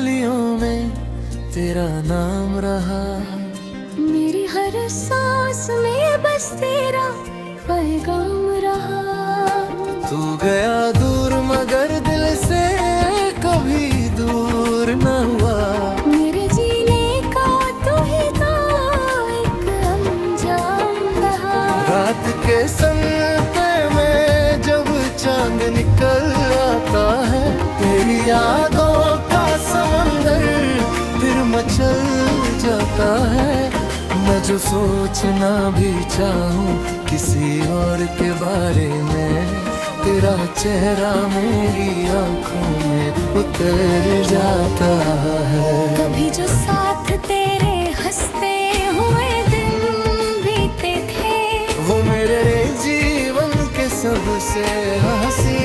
गलियों में तेरा नाम रहा। मेरी हर सांस में बस तेरा पैगाम रहा। तू गया दूर मगर दिल से कभी दूर न हुआ। मेरे जीने का तू ही तो एक अंजाम रहा। रात के सन्नाटे में जब चांद निकल आता है, तेरी यादों का समंदर फिर मचल जाता है। मैं जो सोचना भी चाहूँ किसी और के बारे में, तेरा चेहरा मेरी आंखों में उतर जाता है। कभी जो साथ तेरे हंसते हुए दिन बीते थे, वो मेरे जीवन के सबसे हंसी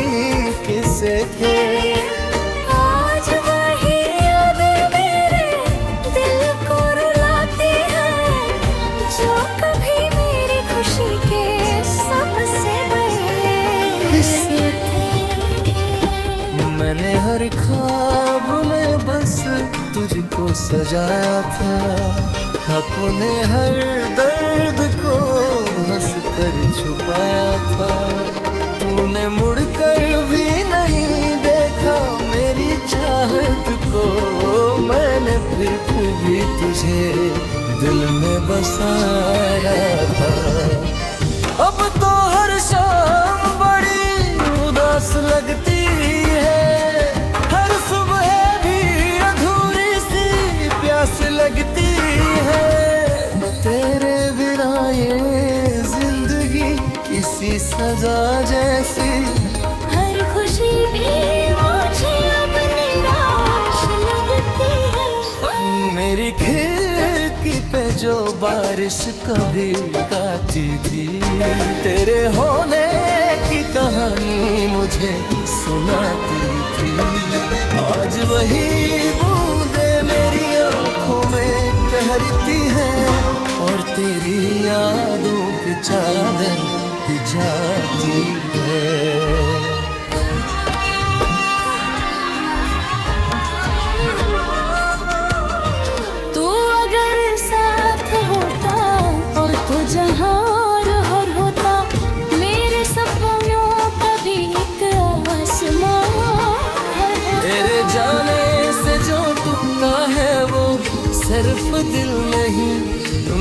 किस्से थे। आज वही यादें मेरे दिल को रुलाती हैं, जो कभी मेरी खुशी के सबसे बड़े हिस्से थे। मैंने हर ख्वाब में बस तुझको सजाया था, अपने हर दर्द को हंस कर छुपाया था। तूने मुड़कर भी नहीं देखा मेरी चाहत को, मैंने फिर भी तुझे दिल में बसाया था। अब तो हर शाम बड़ी उदास लगती है, हर सुबह भी अधूरी सी प्यास लगती है। तेरे बिना ये जिंदगी किसी सजा जैसी, हर खुशी भी मुझे अब निराश लगती है। मेरी खिड़की पे जो बारिश कभी गाती थी, तेरे होने की कहानी मुझे सुनाती थी। आज वही बूंदे मेरी आंखों में तैरती हैं, और तेरी यादों की चादर बिछाती है। तू अगर साथ होता और तू जहाँ और होता, मेरे सपनों का भी एक आसमां है। तेरे जाने से जो टूटा है वो सिर्फ दिल नहीं,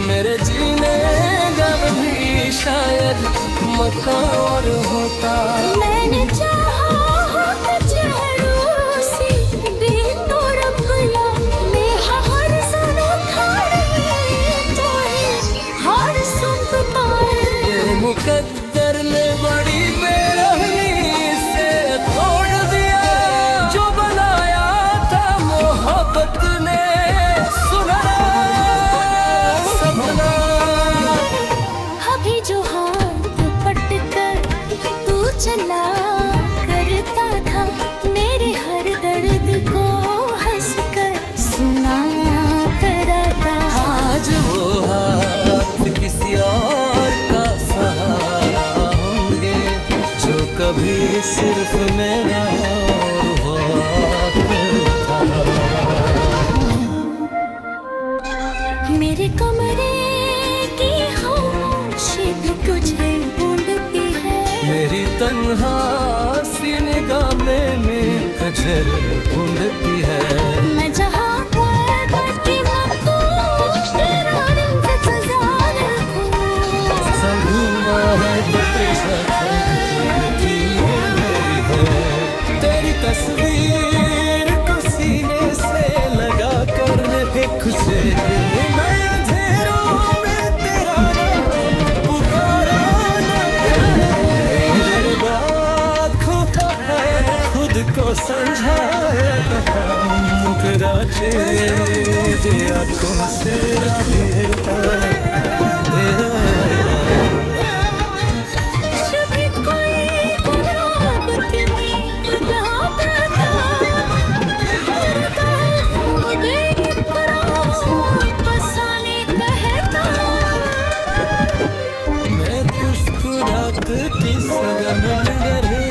मेरे जीने का भी शायद मकान और होता। मैंने चाहा होता चेहरों से दिल तो रब गया, मैं हर सुनो खाने तो हर सुनता है। ये मुकद्दर ने बड़ी बेरहमी से तोड़ दिया, जो बनाया था मोहब्बत ने सुनाया सपना। अभी जो हाथ पटकर तू चला करता था, मेरे हर दर्द को हंसकर सुनाया करता। आज वो हाथ किसी और का सहारा होंगे, जो कभी सिर्फ मेरा था। मेरे कमरे की खामोशी भी तुझे ढूंढती है। मेरी तन्हा सी निगाहें में कजर ढूंढती है। मैं जहाँ पर बैठी हूँ, तेरा इंतजार रखूं। संगुआ है तो तेरा थी मेरी है। तेरी तस्वीर को सीने से लगा कर एक से मैं अंधेरों में तेरा नाम पुकारा मेरे बात खोता है, खुद को समझाया मुकरा तेरे आंखों से जब कोई गुलाब तेरी यहाँ पे था, मेरी पराग बसाने कहता। मैं मुस्कुरात की सगन करे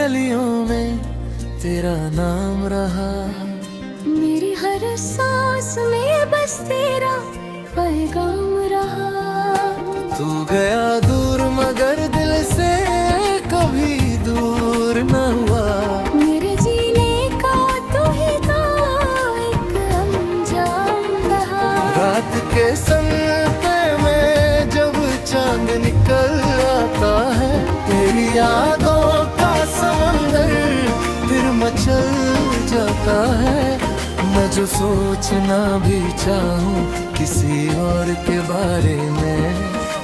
गलियों में तेरा नाम रहा। मेरी हर सांस में बस तेरा पैगाम रहा। तू गया दूर मगर दिल से कभी दूर न हुआ। मेरे जीने का तू ही तो एक अंजाम रहा। रात के सन्नाटे में जब चांद निकल आता है, तेरी यादों का समंदर फिर मचल जाता है। मैं जो सोचना भी चाहूँ किसी और के बारे में,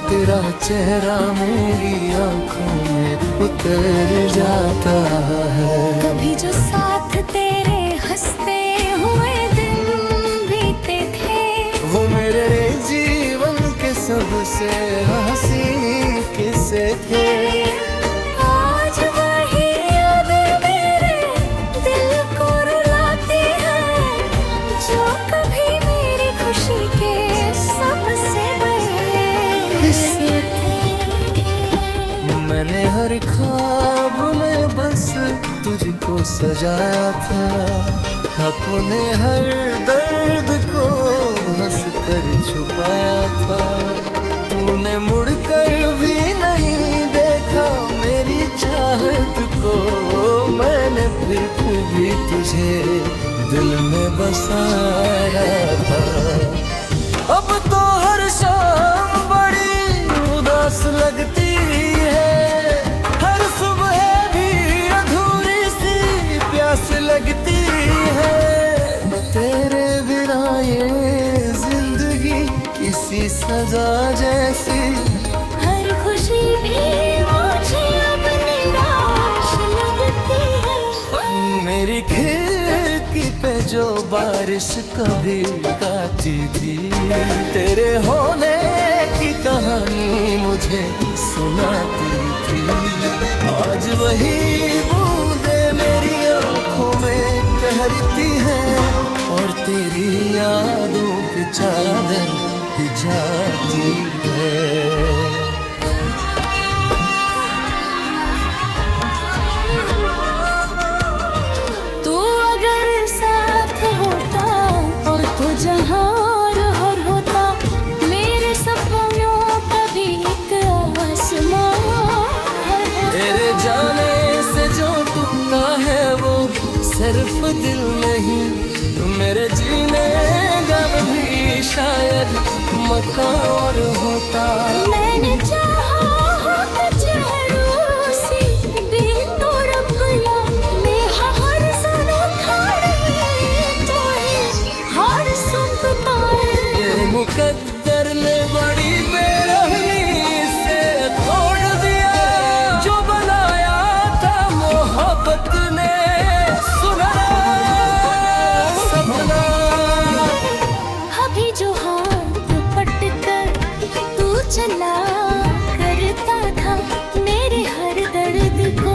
तेरा चेहरा मेरी आंखों में उतर जाता है। कभी जो साथ तेरे हंसते हुए दिन बीते थे, वो मेरे जीवन के सबसे हंसी किस्से थे। आज वही यादें मेरे दिल को रुलाती हैं, जो कभी मेरी खुशी के सबसे बड़े हिस्से थे। मैंने हर ख्वाब में बस तुझको सजाया था, अपने हर दर्द को हंस कर छुपाया था। तूने मुड़कर भी नहीं देखा मेरी चाहत को, मैंने फिर भी तुझे दिल में बसाया था। अब तो हर शाम बड़ी उदास लगती है, हर सुबह भी अधूरी सी प्यास लगती है। तेरे बिना ये जिंदगी किसी सजा जैसी, हर खुशी भी मुझे अब निराश लगती है। मेरी खिड़की पे जो बारिश कभी गाती थी, तेरे होने की कहानी मुझे सुनाती थी। आज वही बूंदे मेरी आंखों में तैरती हैं, और तेरी यादों की चादर जाती है। तू अगर साथ होता और तू जहाँ और होता, मेरे सपनों का भी एक आसमां। तेरे जाने से जो टूटा है वो सिर्फ दिल नहीं, मेरे जीने का भी शायद मकान और होता। मैंने चाहा होता चेहरों से दिल तो रब गया, मैं हर सनों खाने तो हर सुनता है। ये मुकद्दर ने बड़ी बेरहमी से तोड़ दिया, जो बनाया था मोहब्बत ने सुनाया सपना। अभी जो हाथ पटकर तू चला करता था, मेरे हर दर्द को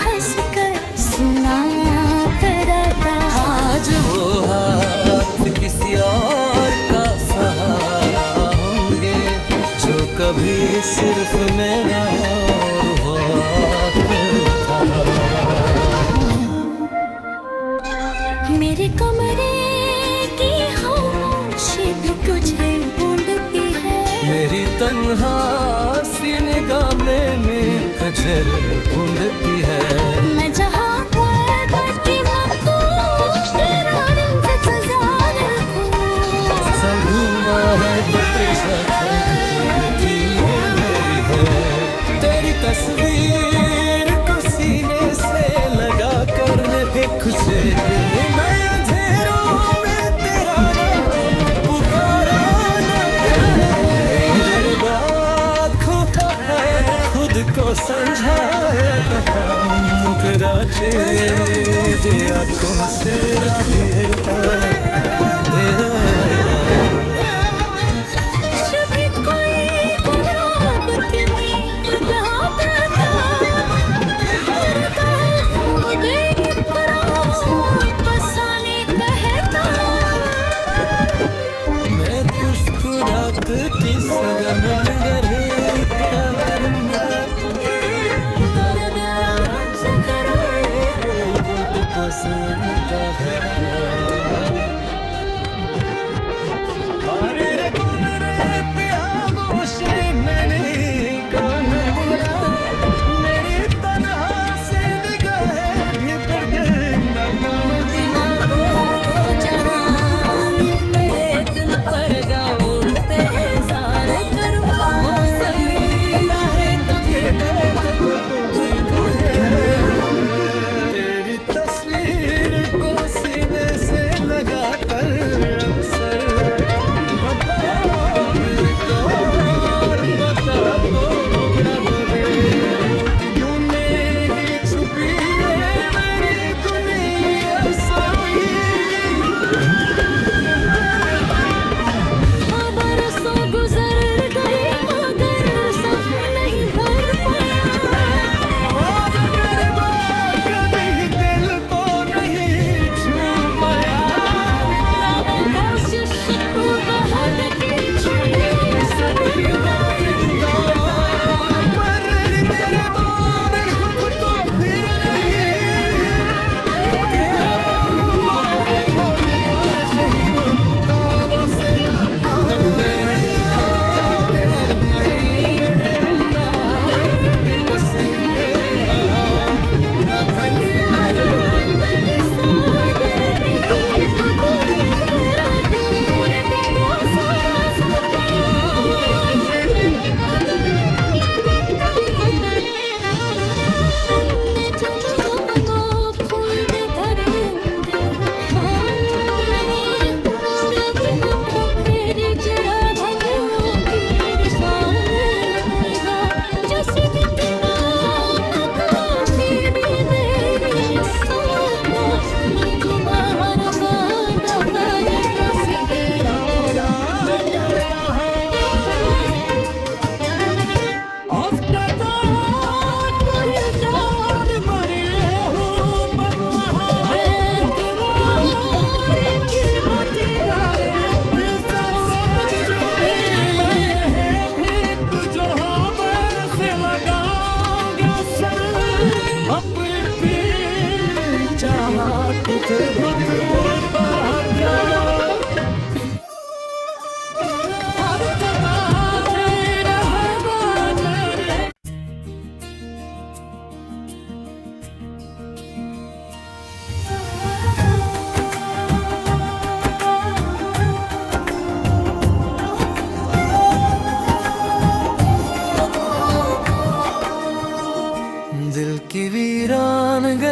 हंसकर सुनाया करता। आज वो हाथ किसी और का सहारा होंगे, जो कभी सिर्फ मेरा था। मेरे कमरे की खामोशी भी तुझे ढूंढती है। मेरी तन्हा सी निगाहें में कजर ढूंढती है। मैं जहाँ पर बैठी हूँ, तेरा इंतजार रखूं। संगमा है तो तेरा ढूंढती है। तेरी तस्वीर को सीने से लगा कर एक से मैं अंधेरों में तेरा नाम पुकारा न बात खोता है, खुद को समझाया मुकरा तेरे आंखों से जब भी कोई गुलाब की गुलाब आता, मेरी पराहों बसाने कहता। मैं मुस्कुरात की सनम गरे प्यार में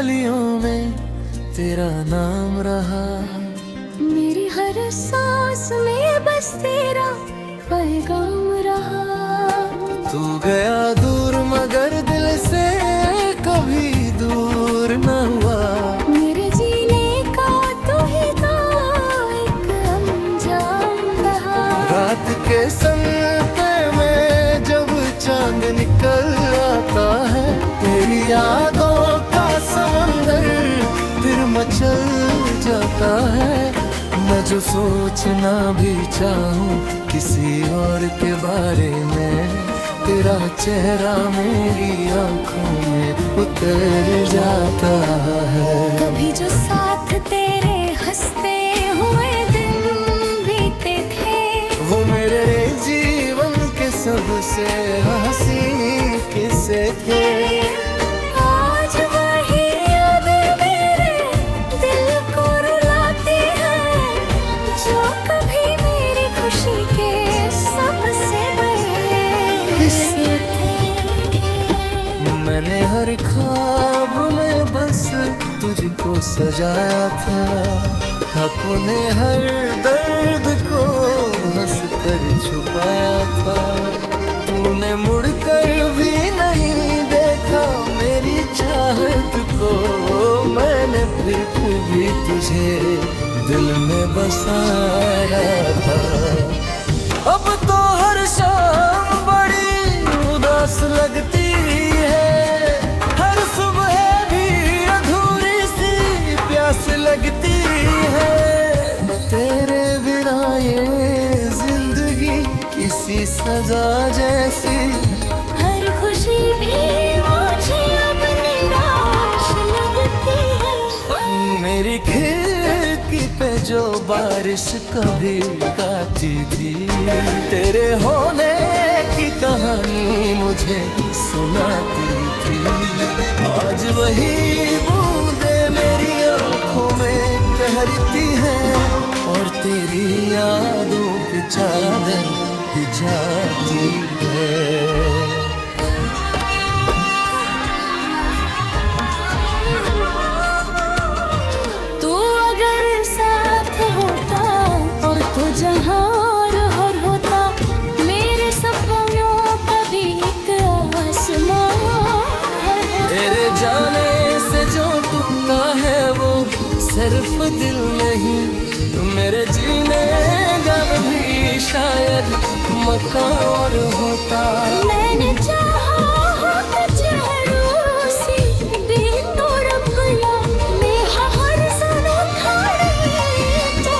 गलियों में तेरा नाम रहा। मेरी हर सांस में बस तेरा पैगाम रहा। तू गया दूर मगर दिल से कभी दूर न हुआ। मेरे जीने का तू ही तो एक अंजाम रहा। रात के सन्नाटे में जब चांद निकल आता है, तेरी यादों का समंदर फिर मचल जाता है। मैं जो सोचना भी चाहूँ किसी और के बारे में, तेरा चेहरा मेरी आंखों में उतर जाता है। कभी जो साथ तेरे हंसते हुए दिन बीते थे, वो मेरे जीवन के सबसे हसीन किस्से थे। आज वही यादें मेरे दिल को रुलाती हैं, जो कभी मेरी खुशी के सबसे बड़े हिस्से थे। मैंने हर ख्वाब में बस तुझको सजाया था, अपने हर दर्द को हंस कर छुपाया था। तूने मुड़कर भी नहीं देखा मेरी चाहत को, मैंने फिर भी तुझे दिल में बसाया था। अब तो हर शाम बड़ी उदास लगती है, हर सुबह भी अधूरी सी प्यास लगती है। तेरे बिना ये जिंदगी किसी सजा जैसी, हर खुशी भी मुझे अब निराश लगती है। मेरी खिड़की पे जो बारिश कभी गाती थी, तेरे होने की कहानी मुझे सुनाती थी। आज वही बूंदे मेरी आंखों में तैरती हैं, और तेरी यादों की चादर बिछाती है। तू अगर साथ होता और तू जहाँ और होता, मेरे सपनों का भी एक आसमां है। तेरे जाने से जो टूटा है वो सिर्फ दिल नहीं, मेरे जीने का भी शायद मकान और होता। मैंने चाहा होता चेहरों से दिल तो रब गया, मैं हर सनों खड़ी तो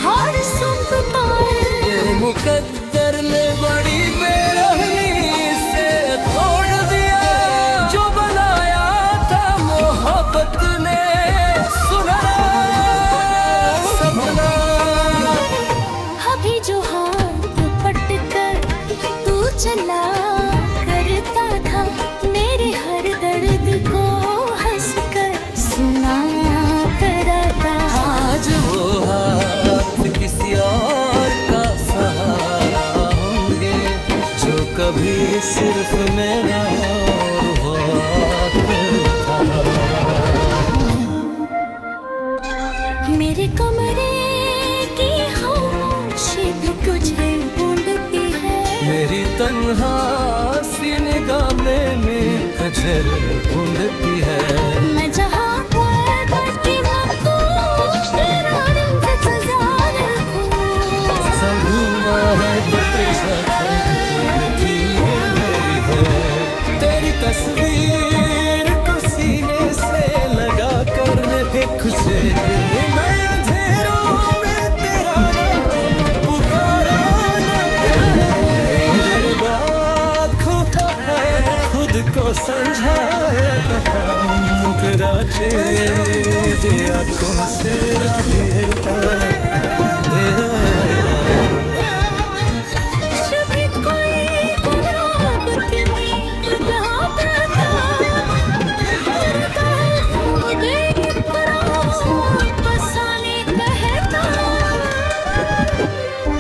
हर सुनता है। ये मुकद्दर ने बड़ी बेरहमी से तोड़ दिया, जो बनाया था मोहब्बत ने सुनाया सपना। अभी जो हाथ पटकर तू चला करता था, मेरे हर दर्द को हंसकर सुनाया करता। आज वो हाथ किसी और का सहारा होंगे, जो कभी सिर्फ मेरा था। मेरे कमरे की खामोशी भी तुझे ढूंढती है। मेरी तन्हा सी निगाहें में नजर ढूंढती है। मैं जहाँ पर बैठी हूँ, तेरा इंतजार रखूं। संगुआ है तो तेरा ढूंढती है। तेरी तस्वीर को सीने से लगा कर एक से मैं अंधेरों में तेरा नाम पुकारा मेरे बात खोता है, खुद को समझाया मुकरा तेरे आंखों से जब कोई गुलाब के यहाँ पे बसाने कहता।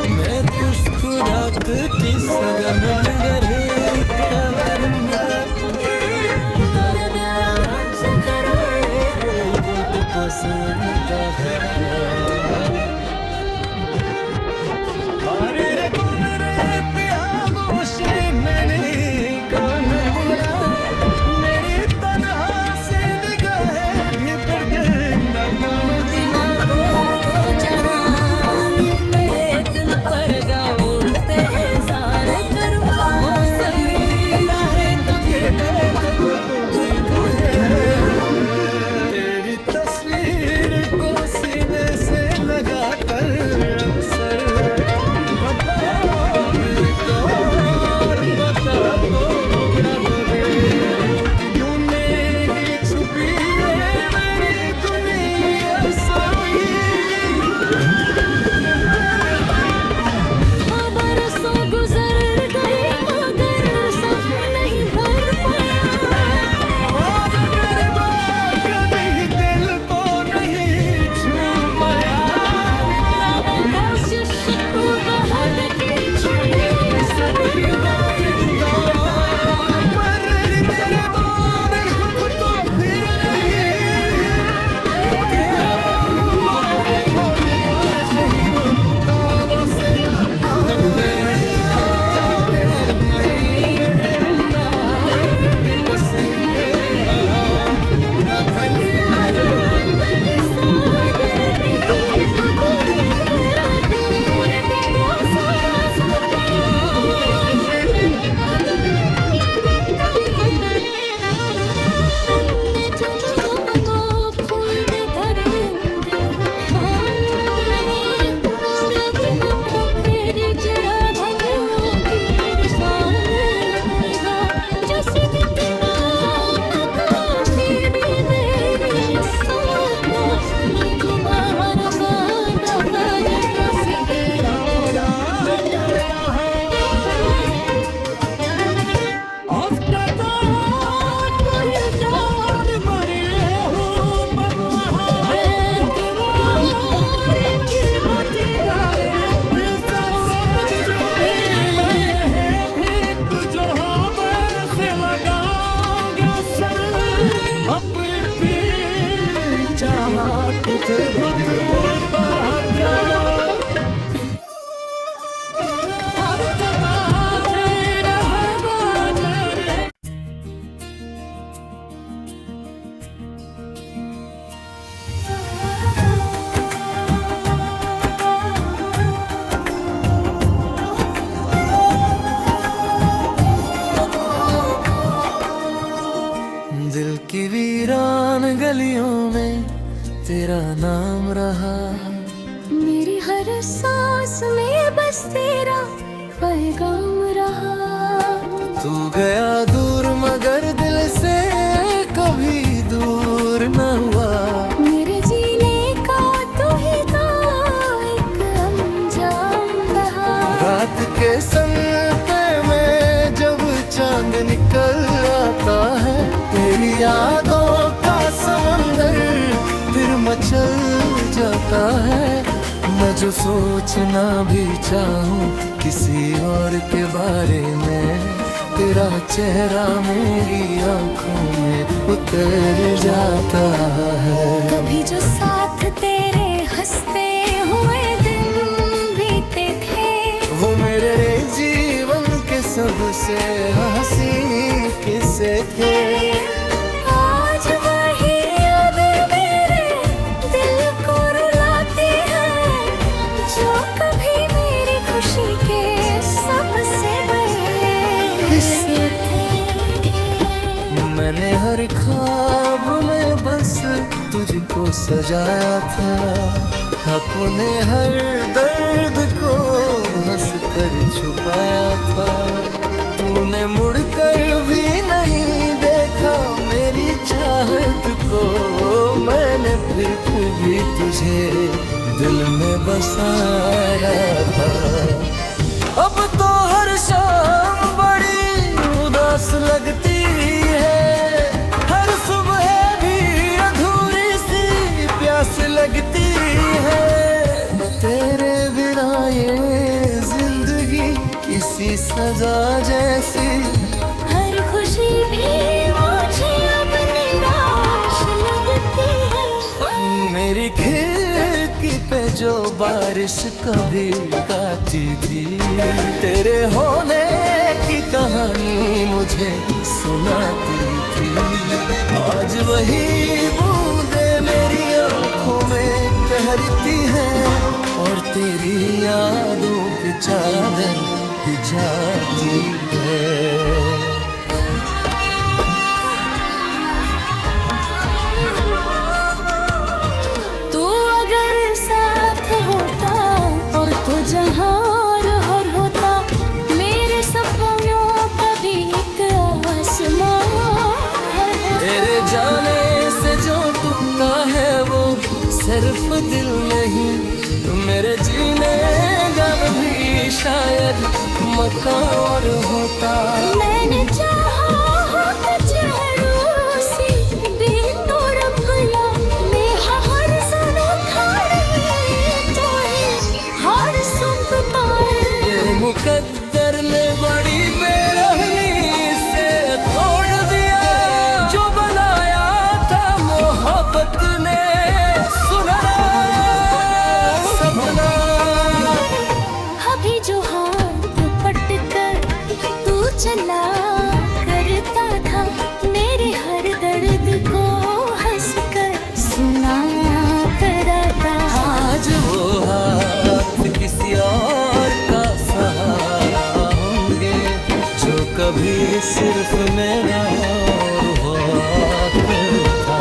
मैं मुस्कुरात की सगन करे गलियों में तेरा नाम रहा। मेरी हर सांस में बस तेरा पैगाम रहा। तू गया दूर मगर दिल से कभी दूर न हुआ। मेरे जीने का तू ही था एक अंजाम रहा। रात के सन्नाटे में जब चांद निकल आता है, तेरी यादों का समंदर फिर मचल जाता है। मैं जो सोचना भी चाहूँ किसी और के बारे में, तेरा चेहरा मेरी आंखों में उतर जाता है। कभी जो साथ तेरे हंसते हुए दिन बीते थे, वो मेरे जीवन के सबसे हंसी किस्से थे। आज वही यादें मेरे दिल को रुलाती हैं, जो कभी मेरी खुशी के सबसे बड़े हिस्से थे। मैंने हर ख्वाब में बस तुझको सजाया था, अपने हर दर्द को हंस कर छुपाया था। तूने मुड़कर भी नहीं देखा मेरी चाहत को, मैंने फिर भी तुझे दिल में बसाया था। अब तो हर शाम बड़ी उदास लगती है, हर सुबह भी अधूरी सी प्यास लगती है। तेरे बिना ये जिंदगी किसी सजा जैसी, हर खुशी भी मुझे अब निराश लगती है। मेरी खिड़की पे जो बारिश कभी गाती थी, तेरे होने की कहानी मुझे सुनाती थी। आज वही बूंदे मेरी आंखों में तैरती हैं, और तेरी यादों की चादर बिछाती है। तू अगर साथ होता और तू जहाँ और होता, मेरे सपनों का भी एक आसमां है। तेरे जाने से जो टूटा है वो सिर्फ दिल नहीं, मेरे जीने का भी शायद मकान और होता। मैंने चाहा होता चेहरों से दिल तो रब गया, मैं हर सनों खाने तो हर सुनता है। ये मुकद्दर ने बड़ी बेरहमी से तोड़ दिया, जो बनाया था मोहब्बत ने सुनाया सपना। अभी जो हाथ पटकर तू चला करता था, मेरे हर दर्द को हंसकर सुनाया करता। आज वो हाथ किसी और का सहारा होंगे, जो कभी सिर्फ मेरा था।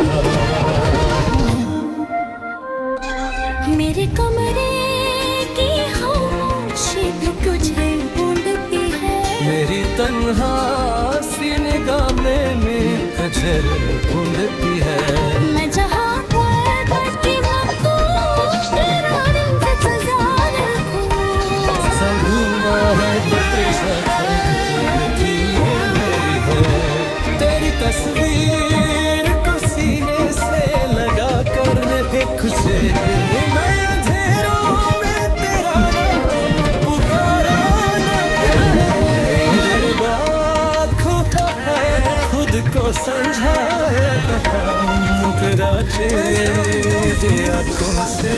मेरे कमरे की खामोशी भी तुझे ढूंढती है। मेरी तन्हा सी निगाहें में कजर ढूंढती है। मैं जहाँ पर बैठी हूँ, तेरा इंतजार रखूं। संगूंगा है तो तेरा मेरी है। तेरी तस्वीर को सीने से लगा कर एक से मैं अंधेरों में तेरा नाम पुकारा मेरे बात खोता है, खुद को समझाया तेरा चेहरे आंखों से